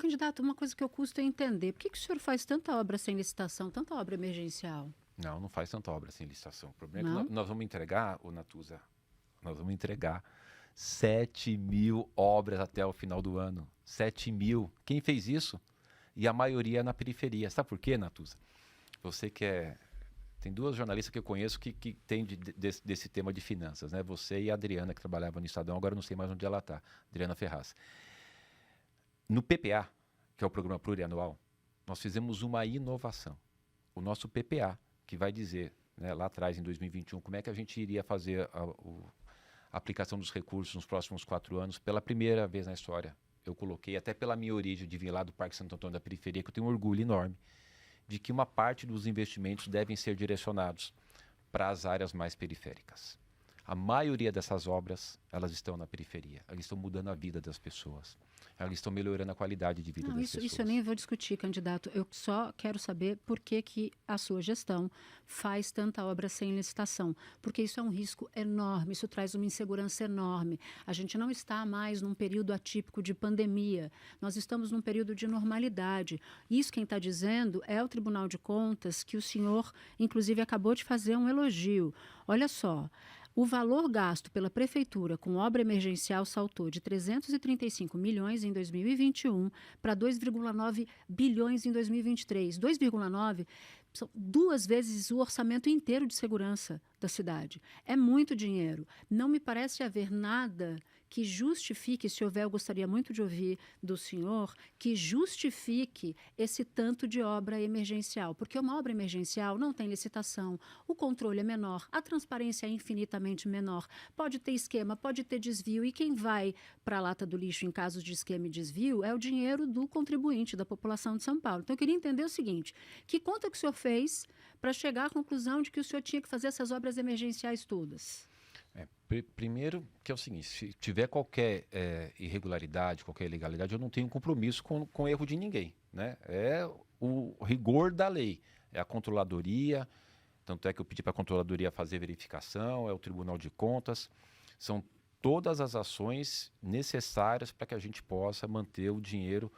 Candidato, uma coisa que eu custo entender, por que o senhor faz tanta obra sem licitação, tanta obra emergencial? Não faz tanta obra sem licitação. O problema é que Não? nós vamos entregar, ô Natuza, nós vamos entregar 7.000 obras até o final do ano. 7.000. Quem fez isso? E a maioria é na periferia. Sabe por quê, Natuza? Você que é... Tem duas jornalistas que eu conheço que têm desse tema de finanças, né? Você e a Adriana, que trabalhava no Estadão, agora eu não sei mais onde ela está. Adriana Ferraz. No PPA, que é o Programa Plurianual, nós fizemos uma inovação. O nosso PPA, que vai dizer, né, lá atrás, em 2021, como é que a gente iria fazer a aplicação dos recursos nos próximos 4 anos, pela primeira vez na história. Eu coloquei, até pela minha origem de vir lá do Parque Santo Antônio da periferia, que eu tenho um orgulho enorme, de que uma parte dos investimentos devem ser direcionados para as áreas mais periféricas. A maioria dessas obras, elas estão na periferia, elas estão mudando a vida das pessoas, elas estão melhorando a qualidade de vida Não, das isso, pessoas. isso eu nem vou discutir, candidato. Eu só quero saber por que a sua gestão faz tanta obra sem licitação. Porque isso é um risco enorme, isso traz uma insegurança enorme. A gente não está mais num período atípico de pandemia, nós estamos num período de normalidade. Isso quem está dizendo é o Tribunal de Contas, que o senhor, inclusive, acabou de fazer um elogio. Olha só. O valor gasto pela Prefeitura com obra emergencial saltou de 335 milhões em 2021 para 2,9 bilhões em 2023. 2,9 são 2 vezes o orçamento inteiro de segurança da cidade. É muito dinheiro. Não me parece haver nada que justifique, se houver, eu gostaria muito de ouvir do senhor, que justifique esse tanto de obra emergencial. Porque uma obra emergencial não tem licitação, o controle é menor, a transparência é infinitamente menor, pode ter esquema, pode ter desvio, e quem vai para a lata do lixo em casos de esquema e desvio é o dinheiro do contribuinte, da população de São Paulo. Então, eu queria entender o seguinte, que conta que o senhor fez para chegar à conclusão de que o senhor tinha que fazer essas obras emergenciais todas? Primeiro que é o seguinte, se tiver qualquer irregularidade, qualquer ilegalidade, eu não tenho compromisso com o erro de ninguém, né? É o rigor da lei, é a controladoria, tanto é que eu pedi para a controladoria fazer verificação, é o Tribunal de Contas, são todas as ações necessárias para que a gente possa manter o dinheiro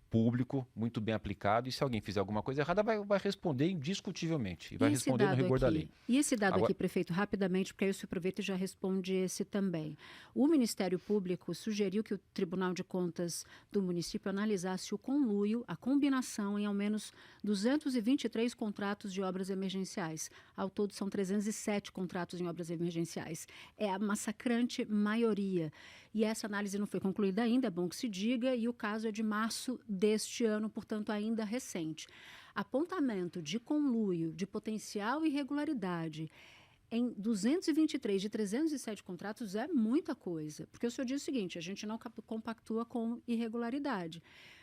público muito bem aplicado, e se alguém fizer alguma coisa errada, vai responder indiscutivelmente, e vai responder no rigor da lei. E esse dado Agora, aqui, prefeito, rapidamente, porque aí o senhor aproveita e já responde esse também. O Ministério Público sugeriu que o Tribunal de Contas do município analisasse o conluio, a combinação em ao menos 223 contratos de obras emergenciais. Ao todo, são 307 contratos em obras emergenciais. É a massacrante maioria. E essa análise não foi concluída ainda, é bom que se diga, e o caso é de março deste ano, portanto, ainda recente. Apontamento de conluio, de potencial irregularidade em 223 de 307 contratos é muita coisa. Porque o senhor diz o seguinte, a gente não compactua com irregularidade,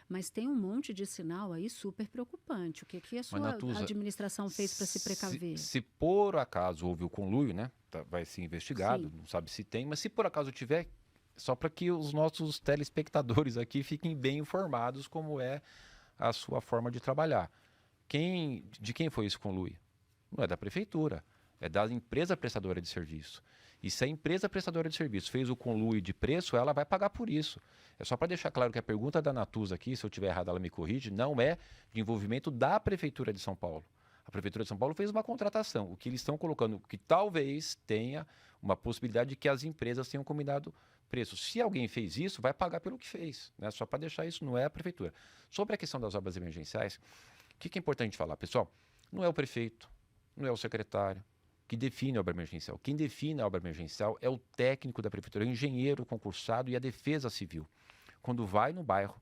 mas tem um monte de sinal aí super preocupante. O que a sua Natuza, administração fez para se precaver? se por acaso houve o conluio, né, vai ser investigado, Sim. não sabe se tem, mas se por acaso tiver, só para que os nossos telespectadores aqui fiquem bem informados como é a sua forma de trabalhar. De quem foi esse conluio? Não é da prefeitura, é da empresa prestadora de serviço. E se a empresa prestadora de serviço fez o conluio de preço, ela vai pagar por isso. É só para deixar claro que a pergunta da Natuza aqui, se eu estiver errado, ela me corrige, não é de envolvimento da Prefeitura de São Paulo. A Prefeitura de São Paulo fez uma contratação. O que eles estão colocando, que talvez tenha uma possibilidade de que as empresas tenham combinado preço. Se alguém fez isso, vai pagar pelo que fez, né? Só para deixar isso, não é a Prefeitura. Sobre a questão das obras emergenciais, o que é importante falar, pessoal? Não é o prefeito, não é o secretário que define a obra emergencial. Quem define a obra emergencial é o técnico da prefeitura, o engenheiro concursado e a defesa civil. Quando vai no bairro,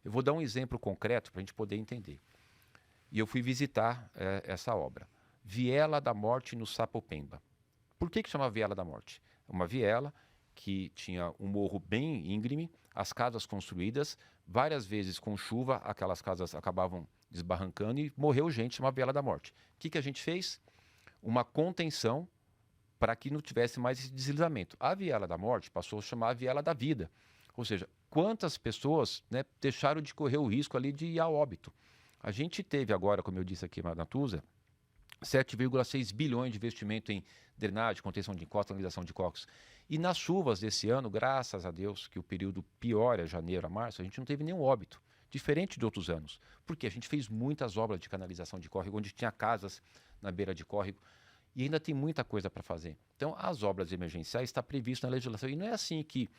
eu vou dar um exemplo concreto para a gente poder entender. E eu fui visitar essa obra. Viela da Morte no Sapopemba. Por que chama Viela da Morte? É uma viela que tinha um morro bem íngreme, as casas construídas, várias vezes com chuva, aquelas casas acabavam desbarrancando e morreu gente, chama Viela da Morte. O que a gente fez? Uma contenção para que não tivesse mais esse deslizamento. A Viela da Morte passou a chamar a Viela da Vida. Ou seja, quantas pessoas, né, deixaram de correr o risco ali de ir a óbito. A gente teve agora, como eu disse aqui na Natuza, 7,6 bilhões de investimento em drenagem, contenção de encostas, canalização de córregos. E nas chuvas desse ano, graças a Deus, que o período pior é janeiro a março, a gente não teve nenhum óbito. diferente de outros anos, porque a gente fez muitas obras de canalização de córrego, onde tinha casas na beira de córrego, e ainda tem muita coisa para fazer. Então, as obras emergenciais está previsto na legislação, e não é assim que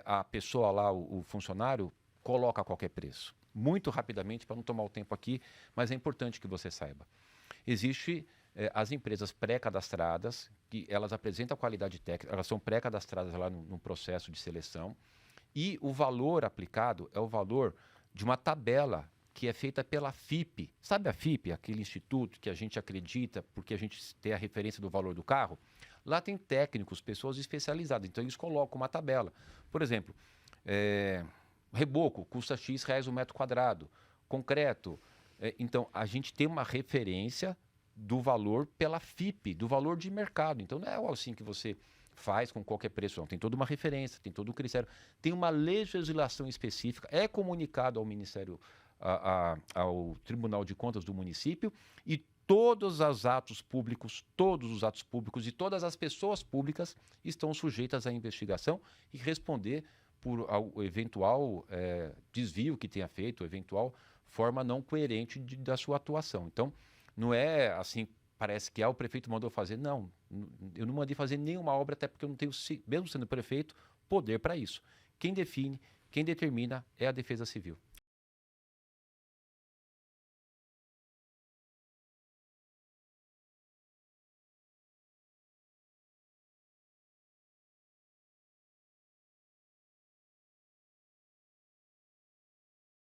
a pessoa lá, o funcionário, coloca qualquer preço. Muito rapidamente, para não tomar o tempo aqui, mas é importante que você saiba. Existe as empresas pré-cadastradas, que elas apresentam a qualidade técnica, elas são pré-cadastradas lá no processo de seleção, e o valor aplicado é o valor de uma tabela que é feita pela FIPE. Sabe a FIPE, aquele instituto que a gente acredita porque a gente tem a referência do valor do carro? Lá tem técnicos, pessoas especializadas, então eles colocam uma tabela. Por exemplo, reboco custa X reais o metro quadrado, concreto. Então, a gente tem uma referência do valor pela FIPE, do valor de mercado. Então, não é algo assim que você faz com qualquer preço, não. Tem toda uma referência, tem todo um critério. Tem uma legislação específica, é comunicado ao Ministério, ao Tribunal de Contas do município, e todos os atos públicos e todas as pessoas públicas estão sujeitas à investigação e responder por o eventual desvio que tenha feito, eventual forma não coerente da sua atuação. Então, não é assim, parece que o prefeito mandou fazer. Não, eu não mandei fazer nenhuma obra, até porque eu não tenho, mesmo sendo prefeito, poder para isso. Quem define, quem determina é a Defesa Civil.